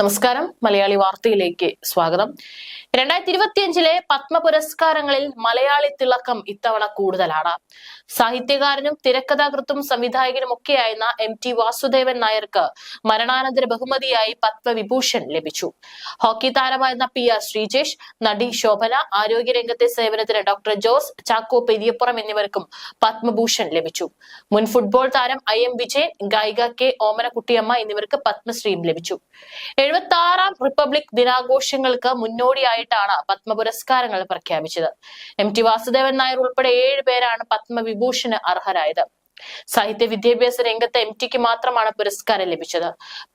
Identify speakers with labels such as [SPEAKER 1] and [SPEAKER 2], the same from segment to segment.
[SPEAKER 1] നമസ്കാരം. മലയാളി വാർത്തയിലേക്ക് സ്വാഗതം. 2025 പത്മ പുരസ്കാരങ്ങളിൽ മലയാളി തിളക്കം ഇത്തവണ കൂടുതലാണ്. സാഹിത്യകാരനും തിരക്കഥാകൃത്തും സംവിധായകനും ഒക്കെയായിരുന്ന MT വാസുദേവൻ നായർക്ക് മരണാനന്തര ബഹുമതിയായി പത്മവിഭൂഷൺ ലഭിച്ചു. ഹോക്കി താരമായിരുന്ന PR ശ്രീജേഷ്, നടി ശോഭന, ആരോഗ്യരംഗത്തെ സേവനത്തിന് ഡോക്ടർ ജോസ് ചാക്കോ പെരിയപ്പുറം എന്നിവർക്കും പത്മഭൂഷൺ ലഭിച്ചു. മുൻ ഫുട്ബോൾ താരം IM വിജയൻ, ഗായിക K ഓമനക്കുട്ടിയമ്മ എന്നിവർക്ക് പത്മശ്രീയും ലഭിച്ചു. 76ാം റിപ്പബ്ലിക് ദിനാഘോഷങ്ങൾക്ക് മുന്നോടിയായിട്ടാണ് പത്മ പുരസ്കാരങ്ങൾ പ്രഖ്യാപിച്ചത്. MT വാസുദേവൻ നായർ ഉൾപ്പെടെ 7 പേരാണ് പത്മവിഭൂഷണ് അർഹരായത്. സാഹിത്യ വിദ്യാഭ്യാസ രംഗത്ത് MTക്ക് മാത്രമാണ് പുരസ്കാരം ലഭിച്ചത്.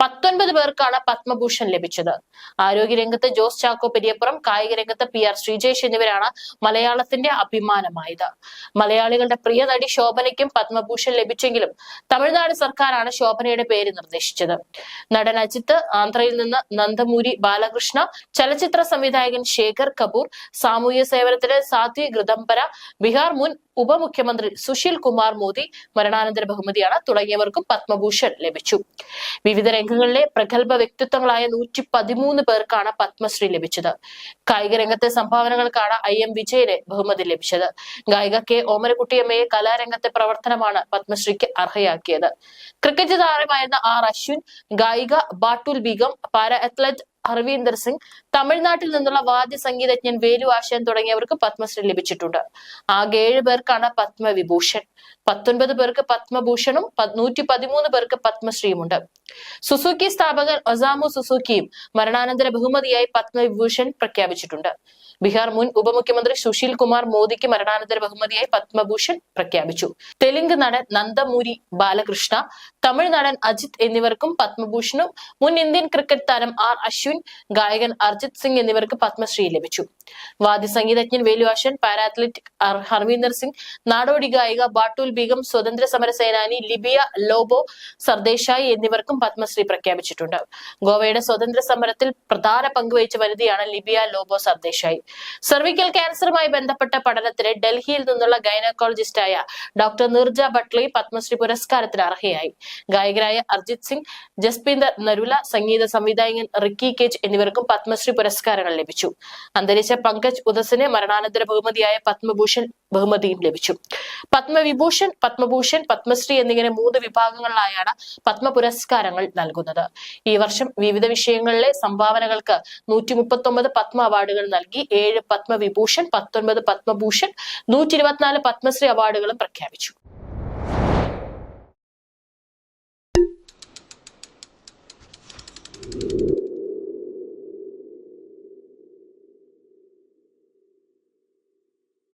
[SPEAKER 1] 19 പേർക്കാണ് പത്മഭൂഷൺ ലഭിച്ചത്. ആരോഗ്യരംഗത്ത് ജോസ് ചാക്കോ പെരിയപ്പുറം, കായിക രംഗത്ത് PR ശ്രീജേഷ് എന്നിവരാണ് മലയാളത്തിന്റെ അഭിമാനമായത്. മലയാളികളുടെ പ്രിയ നടി ശോഭനയ്ക്കും പത്മഭൂഷൺ ലഭിച്ചെങ്കിലും തമിഴ്നാട് സർക്കാരാണ് ശോഭനയുടെ പേര് നിർദ്ദേശിച്ചത്. നടൻ അജിത്ത്, ആന്ധ്രയിൽ നിന്ന് നന്ദമൂരി ബാലകൃഷ്ണ, ചലച്ചിത്ര സംവിധായകൻ ശേഖർ കപൂർ, സാമൂഹ്യ സേവനത്തിന് സാധ്വി ഗൃതംബര, ബീഹാർ മുൻ ഉപമുഖ്യമന്ത്രി സുശീൽ കുമാർ മോദി മരണാനന്തര ബഹുമതിയാണ് തുടങ്ങിയവർക്കും പത്മഭൂഷൺ ലഭിച്ചു. വിവിധ രംഗങ്ങളിലെ പ്രഗത്ഭ വ്യക്തിത്വങ്ങളായ 113 പേർക്കാണ് പത്മശ്രീ ലഭിച്ചത്. കായിക രംഗത്തെ സംഭാവനകൾക്കാണ് IM വിജയന് ബഹുമതി ലഭിച്ചത്. ഗായിക K ഓമനക്കുട്ടിയമ്മയെ കലാരംഗത്തെ പ്രവർത്തനമാണ് പത്മശ്രീക്ക് അർഹയാക്കിയത്. ക്രിക്കറ്റ് താരമായിരുന്ന R അശ്വിൻ, ഗായിക ബാട്ടുൽ ബീഗം, പാരാ അത്ലറ്റ് ഹർവീന്ദർ സിംഗ്, തമിഴ്നാട്ടിൽ നിന്നുള്ള വാദ്യ സംഗീതജ്ഞൻ വേലു ആശാൻ തുടങ്ങിയവർക്ക് പത്മശ്രീ ലഭിച്ചിട്ടുണ്ട്. ആകെ 7 പേർക്കാണ് പത്മവിഭൂഷൺ. 19 പേർക്ക് പത്മഭൂഷണും 113 പേർക്ക് പത്മശ്രീയുമുണ്ട്. സുസുക്കി സ്ഥാപകൻ ഒസാമു സുസുക്കിയും മരണാനന്തര ബഹുമതിയായി പത്മവിഭൂഷൺ പ്രഖ്യാപിച്ചിട്ടുണ്ട്. ബീഹാർ മുൻ ഉപമുഖ്യമന്ത്രി സുശീൽ കുമാർ മോദിക്ക് മരണാനന്തര ബഹുമതിയായി പത്മഭൂഷൺ പ്രഖ്യാപിച്ചു. തെലുങ്ക് നടൻ നന്ദമൂരി ബാലകൃഷ്ണ, തമിഴ് നടൻ അജിത് എന്നിവർക്കും പത്മഭൂഷണും മുൻ ഇന്ത്യൻ ക്രിക്കറ്റ് താരം R അശ്വിൻ, ഗായകൻ അർജിത് സിംഗ് എന്നിവർക്ക് പത്മശ്രീ ലഭിച്ചു. വാദ്യ സംഗീതജ്ഞൻ വേലു ആശാൻ, പാരാ അത്ലറ്റ് ഹർവീന്ദർ സിംഗ്, നാടോടി ഗായിക ബാട്ടുൽ ബീഗം, സ്വതന്ത്ര സമര സേനാനി ലിബിയ ലോബോ സർദേശായി എന്നിവർക്കും പത്മശ്രീ പ്രഖ്യാപിച്ചിട്ടുണ്ട്. ഗോവയുടെ സ്വതന്ത്ര സമരത്തിൽ പ്രധാന പങ്കുവഹിച്ച വനിതയാണ് ലിബിയ ലോബോ സർദേശായി. സെർവിക്കൽ ക്യാൻസറുമായി ബന്ധപ്പെട്ട പഠനത്തിന് ഡൽഹിയിൽ നിന്നുള്ള ഗൈനക്കോളജിസ്റ്റായ ഡോക്ടർ നിർജ ബട്ട്ലി പത്മശ്രീ പുരസ്കാരത്തിന് അർഹയായി. ഗായകരായ അർജിത് സിംഗ്, ജസ്പീന്ദർ നരുല, സംഗീത സംവിധായകൻ റിക്കി കേജ് എന്നിവർക്കും പത്മശ്രീ പുരസ്കാരങ്ങൾ ലഭിച്ചു. അന്തരിച്ച പങ്കജ് ഉദസിന് മരണാനന്തര ബഹുമതിയായ പത്മഭൂഷൺ ബഹുമതിയും ലഭിച്ചു. പത്മവിഭൂഷൺ, പത്മഭൂഷൺ, പത്മശ്രീ എന്നിങ്ങനെ 3 വിഭാഗങ്ങളിലായാണ് പത്മ പുരസ്കാരങ്ങൾ നൽകുന്നത്. ഈ വർഷം വിവിധ വിഷയങ്ങളിലെ സംഭാവനകൾക്ക് 139 പത്മ അവാർഡുകൾ നൽകി. 7 പത്മവിഭൂഷൺ, 19 പത്മഭൂഷൺ, 124 പത്മശ്രീ അവാർഡുകളും പ്രഖ്യാപിച്ചു.